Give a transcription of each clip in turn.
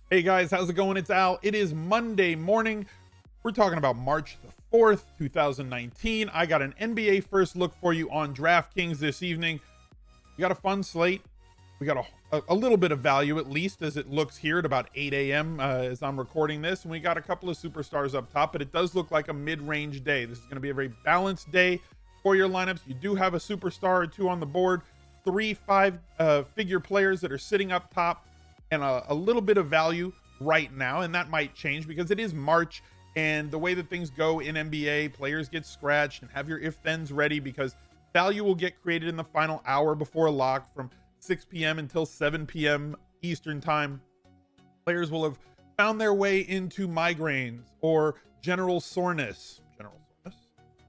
Hey guys, how's it going? It's Al. It is Monday morning. We're talking about March the 4th, 2019. I got an NBA first look for you on Draftkings this evening. We got a fun slate. We got a little bit of value, at least as it looks here at about 8 a.m. As I'm recording this. And we got a couple of superstars up top, but it does look like a mid-range day. This is going to be a very balanced day for your lineups. You do have a superstar or two on the board, 3 5-figure players that are sitting up top, and a little bit of value right now, and that might change because it is March, and the way that things go in NBA, players get scratched, and have your if-thens ready because value will get created in the final hour before lock from 6 p.m. until 7 p.m. Eastern time. Players will have found their way into migraines or general soreness,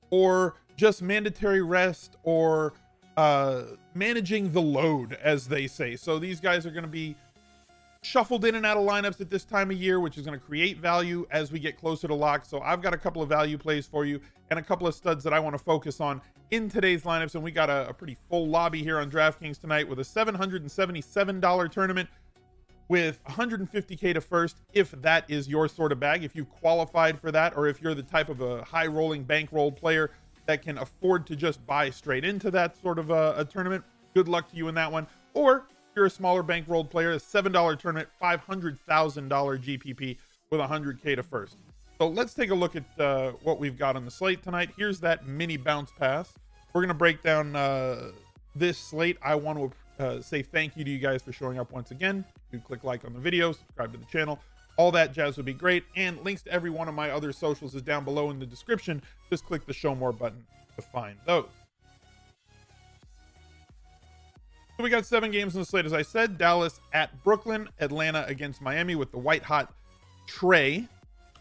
or just mandatory rest, or managing the load, as they say. So these guys are going to be shuffled in and out of lineups at this time of year, which is going to create value as we get closer to lock. So I've got a couple of value plays for you and a couple of studs that I want to focus on in today's lineups. And we got a pretty full lobby here on DraftKings tonight with a $777 tournament with 150K to first, if that is your sort of bag, if you qualified for that, or if you're the type of a high rolling bankroll player that can afford to just buy straight into that sort of a tournament. Good luck to you in that one. Or you're a smaller bankrolled player, a $7 tournament, $500,000 GPP with 100K to first. So let's take a look at what we've got on the slate tonight. Here's that mini bounce pass. We're going to break down this slate. I want to say thank you to you guys for showing up once again. You click like on the video, subscribe to the channel. All that jazz would be great. And links to every one of my other socials is down below in the description. Just click the show more button to find those. So we got 7 games in the slate, as I said. Dallas at Brooklyn, Atlanta against Miami, with the white hot Trey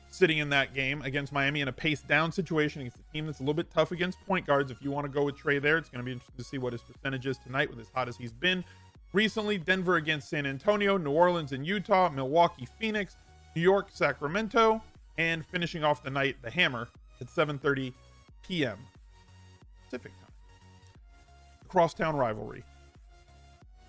sitting in that game against Miami in a pace down situation against a team that's a little bit tough against point guards. If you want to go with Trey there, it's going to be interesting to see what his percentage is tonight with as hot as he's been recently. Denver against San Antonio, New Orleans and Utah, Milwaukee, Phoenix, New York, Sacramento, and finishing off the night, the Hammer at 7:30 p.m. Pacific time. Crosstown rivalry.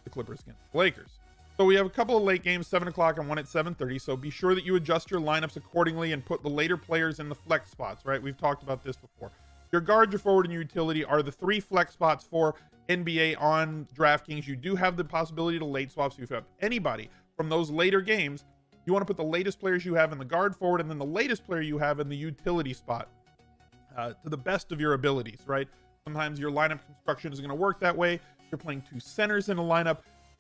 The Clippers against the Lakers. So we have a couple of late games, 7 o'clock and one at 7:30. So be sure that you adjust your lineups accordingly and put the later players in the flex spots, right? We've talked about this before. Your guard, your forward, and your utility are the 3 flex spots for NBA on DraftKings. You do have the possibility to late swap. So if you have anybody from those later games, you want to put the latest players you have in the guard, forward, and then the latest player you have in the utility spot to the best of your abilities, right? Sometimes your lineup construction is going to work that way. You're playing 2 centers in a lineup.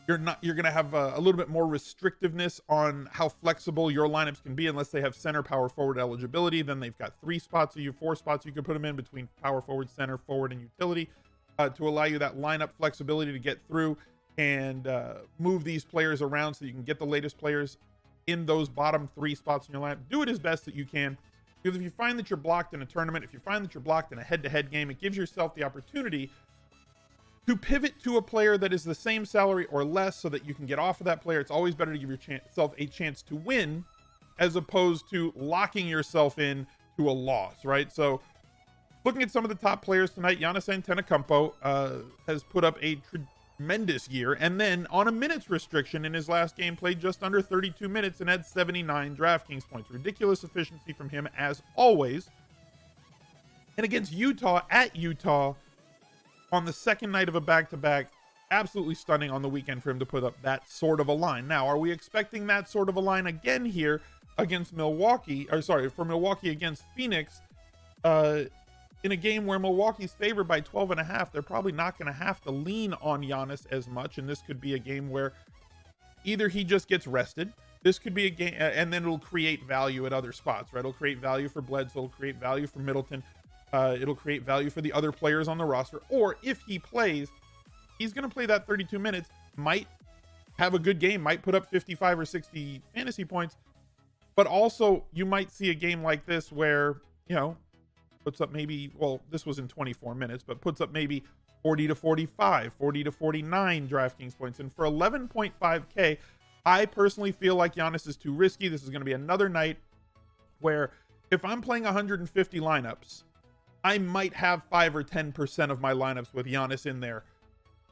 You're going to have a little bit more restrictiveness on how flexible your lineups can be unless they have center, power forward eligibility. Then they've got 4 spots you can put them in between power forward, center, forward, and utility to allow you that lineup flexibility to get through and move these players around so you can get the latest players in those bottom 3 spots in your lineup. Do it as best that you can, because if you find that you're blocked in a tournament, if you find that you're blocked in a head-to-head game, it gives yourself the opportunity to pivot to a player that is the same salary or less so that you can get off of that player. It's always better to give yourself a chance to win as opposed to locking yourself in to a loss, right? So looking at some of the top players tonight, Giannis Antetokounmpo has put up a tremendous year, and then on a minutes restriction in his last game, played just under 32 minutes and had 79 DraftKings points. Ridiculous efficiency from him as always. And against Utah, at Utah, on the second night of a back-to-back, absolutely stunning on the weekend for him to put up that sort of a line. Now, are we expecting that sort of a line again here against Milwaukee, or sorry, for Milwaukee against Phoenix, in a game where Milwaukee's favored by 12.5? They're probably not going to have to lean on Giannis as much, and this could be a game where either he just gets rested. This could be a game, and then it'll create value at other spots, right? It'll create value for Bledsoe, it'll create value for Middleton. It'll create value for the other players on the roster. Or if he plays, he's going to play that 32 minutes, might have a good game, might put up 55 or 60 fantasy points. But also, you might see a game like this where, puts up maybe, well, this was in 24 minutes, but puts up maybe 40 to 45, 40 to 49 DraftKings points. And for 11.5K, I personally feel like Giannis is too risky. This is going to be another night where if I'm playing 150 lineups, I might have 5 or 10% of my lineups with Giannis in there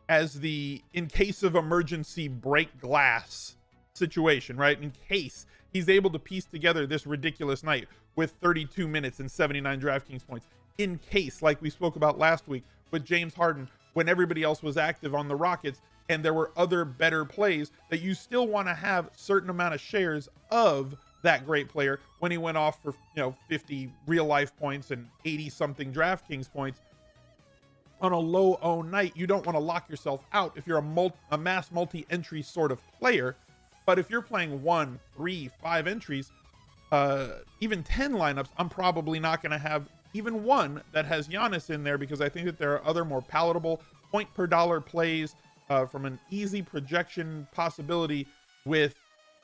as the in case of emergency break glass situation, right? In case he's able to piece together this ridiculous night with 32 minutes and 79 DraftKings points. In case, like we spoke about last week with James Harden, when everybody else was active on the Rockets and there were other better plays, that you still want to have certain amount of shares of that great player when he went off for 50 real life points and 80 something DraftKings points on a low owned night. You don't want to lock yourself out if you're a mass multi-entry sort of player. But if you're playing 1, 3, 5 entries, even 10 lineups, I'm probably not going to have even one that has Giannis in there, because I think that there are other more palatable point per dollar plays from an easy projection possibility with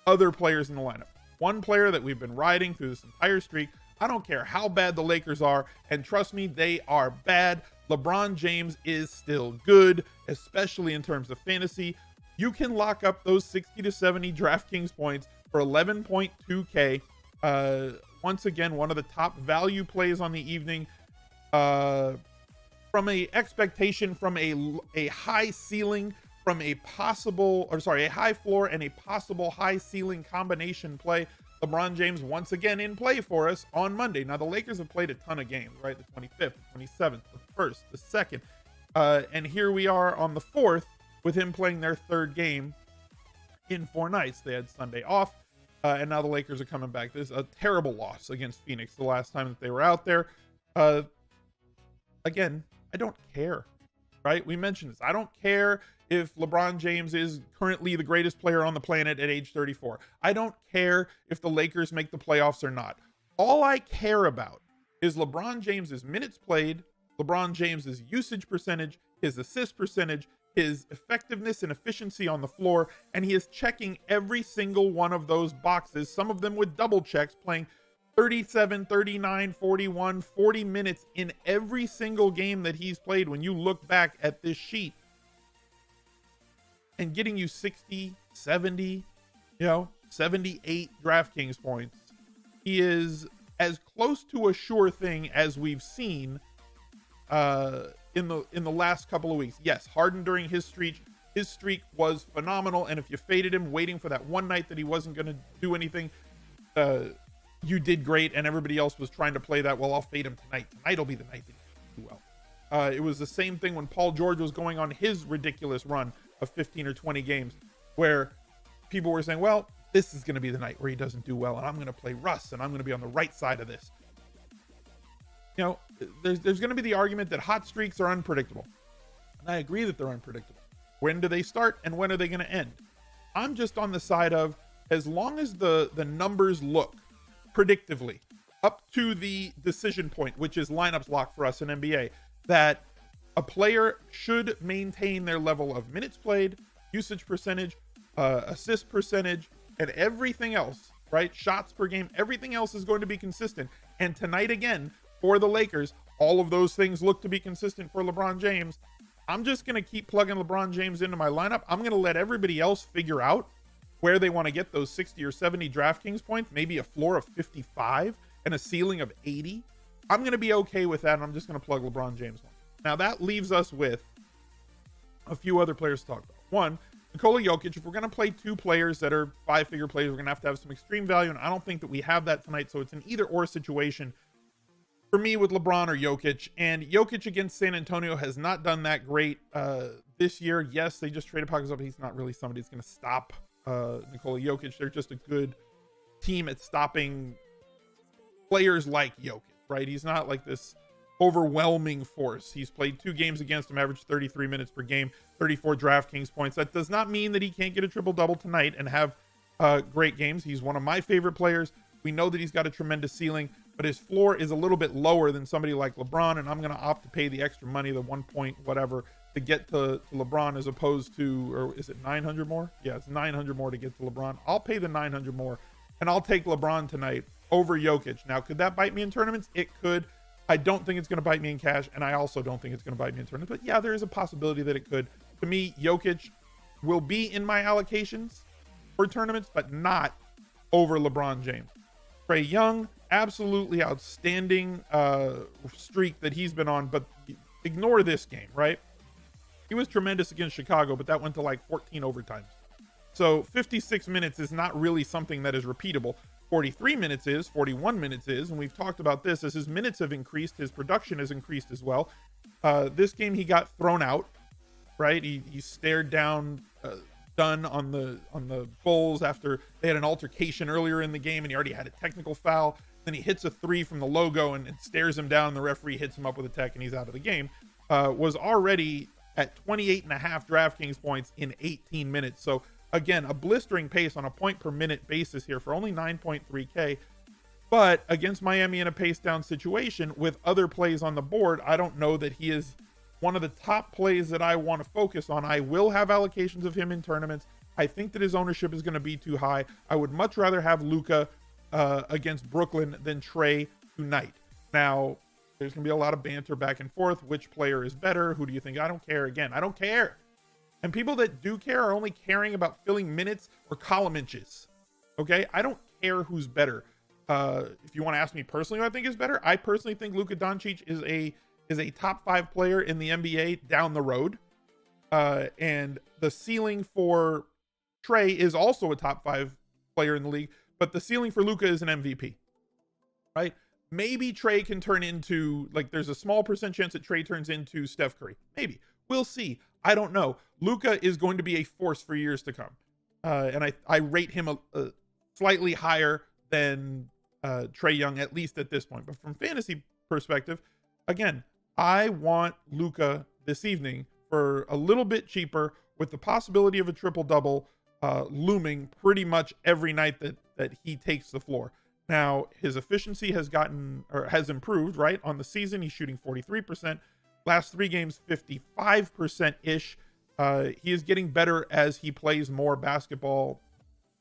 other players in the lineup. One player that we've been riding through this entire streak, I don't care how bad the Lakers are, and trust me, they are bad. LeBron James is still good, especially in terms of fantasy. You can lock up those 60 to 70 DraftKings points for 11.2K. Once again, one of the top value plays on the evening. From a expectation, from a high ceiling, from a high floor and a possible high ceiling combination play. LeBron James once again in play for us on Monday. Now, the Lakers have played a ton of games, right? The 25th, the 27th, the 1st, the 2nd. And here we are on the 4th with him playing their third game in 4 nights. They had Sunday off, and now the Lakers are coming back. This is a terrible loss against Phoenix the last time that they were out there. Again, I don't care, right? We mentioned this. I don't care if LeBron James is currently the greatest player on the planet at age 34. I don't care if the Lakers make the playoffs or not. All I care about is LeBron James's minutes played, LeBron James's usage percentage, his assist percentage, his effectiveness and efficiency on the floor, and he is checking every single one of those boxes, some of them with double checks, playing 37, 39, 41, 40 minutes in every single game that he's played. When you look back at this sheet, and getting you 60, 70, 78 DraftKings points. He is as close to a sure thing as we've seen in the last couple of weeks. Yes, Harden during his streak was phenomenal, and if you faded him waiting for that one night that he wasn't going to do anything, you did great, and everybody else was trying to play that, well, I'll fade him tonight. Tonight will be the night that he do well. It was the same thing when Paul George was going on his ridiculous run of 15 or 20 games, where people were saying, well, this is going to be the night where he doesn't do well, and I'm going to play Russ, and I'm going to be on the right side of this. There's going to be the argument that hot streaks are unpredictable. And I agree that they're unpredictable. When do they start, and when are they going to end? I'm just on the side of, as long as the numbers look predictively up to the decision point, which is lineups lock for us in NBA, that a player should maintain their level of minutes played, usage percentage, assist percentage, and everything else, right? Shots per game, everything else is going to be consistent. And tonight, again, for the Lakers, all of those things look to be consistent for LeBron James. I'm just going to keep plugging LeBron James into my lineup. I'm going to let everybody else figure out where they want to get those 60 or 70 DraftKings points, maybe a floor of 55 and a ceiling of 80. I'm going to be okay with that, and I'm just going to plug LeBron James on. Now, that leaves us with a few other players to talk about. One, Nikola Jokic. If we're going to play 2 players that are 5-figure players, we're going to have some extreme value, and I don't think that we have that tonight, so it's an either-or situation for me with LeBron or Jokic. And Jokic against San Antonio has not done that great this year. Yes, they just traded Pockets up, but he's not really somebody who's going to stop Nikola Jokic. They're just a good team at stopping players like Jokic, right? He's not like this overwhelming force. He's played 2 games against him, averaged 33 minutes per game, 34 DraftKings points. That does not mean that he can't get a triple-double tonight and have great games. He's one of my favorite players. We know that he's got a tremendous ceiling, but his floor is a little bit lower than somebody like LeBron, and I'm going to opt to pay the extra money, the 1 point whatever, to get to LeBron, as opposed to, or is it 900 more? Yeah, it's 900 more to get to LeBron. I'll pay the 900 more, and I'll take LeBron tonight over Jokic. Now, could that bite me in tournaments? It could. I don't think it's going to bite me in cash, and I also don't think it's going to bite me in tournaments. But yeah, there is a possibility that it could. To me, Jokic will be in my allocations for tournaments, but not over LeBron James. Trae Young, absolutely outstanding streak that he's been on, but ignore this game, right? He was tremendous against Chicago, but that went to like 14 overtimes. So 56 minutes is not really something that is repeatable. 43 minutes is, 41 minutes is, and we've talked about this. As his minutes have increased, his production has increased as well. This game he got thrown out, right? He stared down Dunn on the Bulls after they had an altercation earlier in the game, and he already had a technical foul. Then he hits a three from the logo and stares him down. The referee hits him up with a tech, and he's out of the game. Was already at 28.5 DraftKings points in 18 minutes. So again, a blistering pace on a point per minute basis here for only 9.3K. But against Miami in a pace down situation with other plays on the board, I don't know that he is one of the top plays that I want to focus on. I will have allocations of him in tournaments. I think that his ownership is going to be too high. I would much rather have Luka against Brooklyn than Trey tonight. Now, there's going to be a lot of banter back and forth. Which player is better? Who do you think? I don't care. Again, I don't care. And people that do care are only caring about filling minutes or column inches. Okay? I don't care who's better. If you want to ask me personally who I think is better, I personally think Luka Doncic is a top 5 player in the NBA down the road. And the ceiling for Trey is also a top 5 player in the league, but the ceiling for Luka is an MVP, right? Maybe Trey can turn into, like, there's a small percent chance that Trey turns into Steph Curry. Maybe. We'll see. I don't know. Luka is going to be a force for years to come. And I rate him a slightly higher than Trey Young, at least at this point. But from fantasy perspective, again, I want Luka this evening for a little bit cheaper, with the possibility of a triple-double looming pretty much every night that he takes the floor. Now, his efficiency has improved, right? On the season, he's shooting 43%. Last 3 games, 55%-ish. He is getting better as he plays more basketball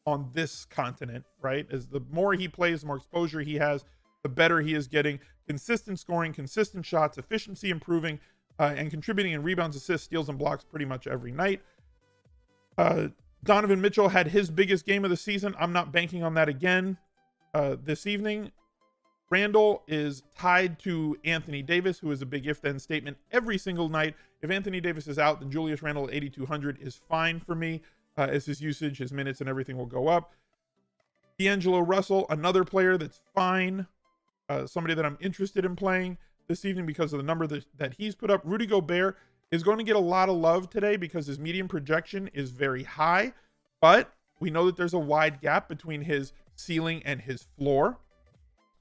on this continent, right? As the more he plays, the more exposure he has, the better he is getting. Consistent scoring, consistent shots, efficiency improving, and contributing in rebounds, assists, steals, and blocks pretty much every night. Donovan Mitchell had his biggest game of the season. I'm not banking on that again this evening. Randall is tied to Anthony Davis, who is a big if-then statement every single night. If Anthony Davis is out, then Julius Randle at 8,200 is fine for me, as his usage, his minutes, and everything will go up. D'Angelo Russell, another player that's fine. Somebody that I'm interested in playing this evening because of the number that he's put up. Rudy Gobert is going to get a lot of love today because his median projection is very high, but we know that there's a wide gap between his ceiling and his floor.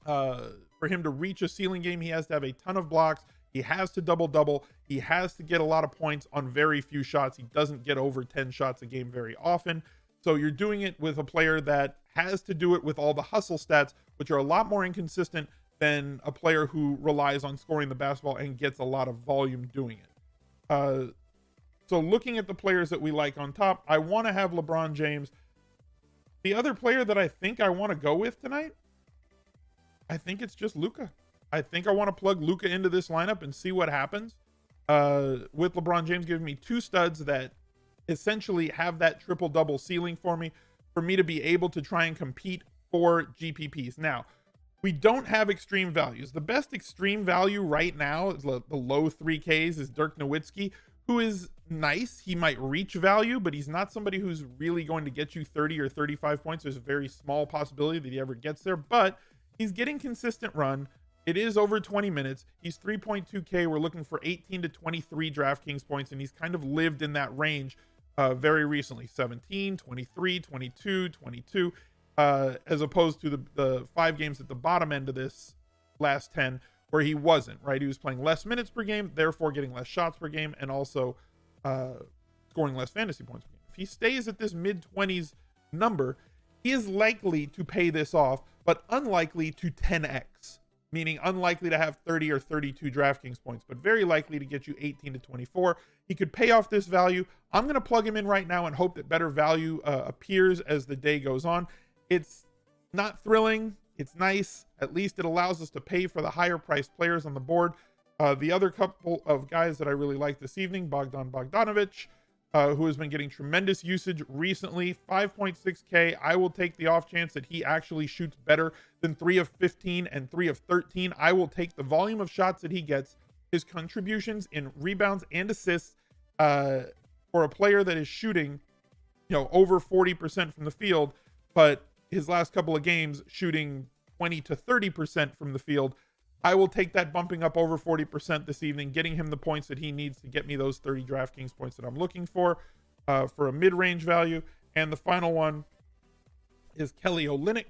For him to reach a ceiling game, he has to have a ton of blocks. He has to double-double. He has to get a lot of points on very few shots. He doesn't get over 10 shots a game very often. So you're doing it with a player that has to do it with all the hustle stats, which are a lot more inconsistent than a player who relies on scoring the basketball and gets a lot of volume doing it. So looking at the players that we like on top, I want to have LeBron James. The other player that I think I want to go with tonight, I think it's just Luka. I think I want to plug Luka into this lineup and see what happens. With LeBron James giving me 2 studs that essentially have that triple-double ceiling for me to be able to try and compete for GPPs. Now, we don't have extreme values. The best extreme value right now is the low 3Ks is Dirk Nowitzki, who is nice. He might reach value, but he's not somebody who's really going to get you 30 or 35 points. There's a very small possibility that he ever gets there, but he's getting consistent run. It is over 20 minutes. He's 3.2K. We're looking for 18 to 23 DraftKings points, and he's kind of lived in that range very recently. 17, 23, 22, 22, as opposed to the 5 games at the bottom end of this last 10 where he wasn't, right? He was playing less minutes per game, therefore getting less shots per game, and also scoring less fantasy points per game. If he stays at this mid-20s number, he is likely to pay this off, but unlikely to 10x, meaning unlikely to have 30 or 32 DraftKings points, but very likely to get you 18 to 24. He could pay off this value. I'm going to plug him in right now and hope that better value appears as the day goes on. It's not thrilling. It's nice. At least it allows us to pay for the higher priced players on the board. The other couple of guys that I really like this evening, Bogdan Bogdanovic, who has been getting tremendous usage recently, 5.6K. I will take the off chance that he actually shoots better than 3 of 15 and 3 of 13. I will take the volume of shots that he gets, his contributions in rebounds and assists for a player that is shooting over 40% from the field, but his last couple of games shooting 20 to 30% from the field. I will take that bumping up over 40% this evening, getting him the points that he needs to get me those 30 DraftKings points that I'm looking for a mid-range value. And the final one is Kelly Olynyk,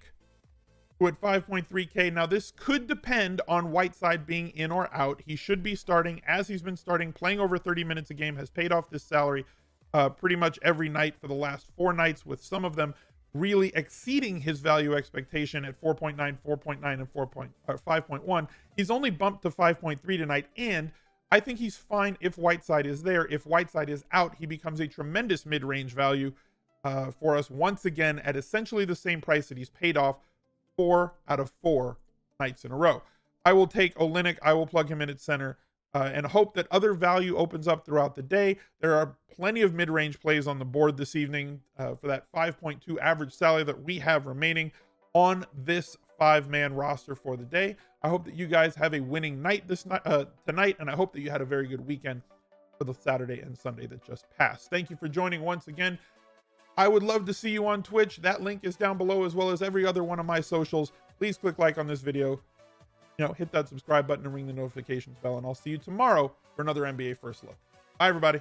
who at 5.3K. Now, this could depend on Whiteside being in or out. He should be starting, as he's been starting, playing over 30 minutes a game, has paid off this salary pretty much every night for the last 4 nights, with some of them really exceeding his value expectation at 4.9, 4.9, and 5.1. He's only bumped to 5.3 tonight, and I think he's fine if Whiteside is there. If Whiteside is out, he becomes a tremendous mid-range value for us once again at essentially the same price that he's paid off 4 out of 4 nights in a row. I will take Olynyk. I will plug him in at center and hope that other value opens up throughout the day. There are plenty of mid-range plays on the board this evening for that 5.2 average salary that we have remaining on this 5-man roster for the day. I hope that you guys have a winning night tonight, and I hope that you had a very good weekend for the Saturday and Sunday that just passed. Thank you for joining once again. I would love to see you on Twitch. That link is down below, as well as every other one of my socials. Please click like on this video. Hit that subscribe button and ring the notifications bell, and I'll see you tomorrow for another NBA First Look. Bye, everybody.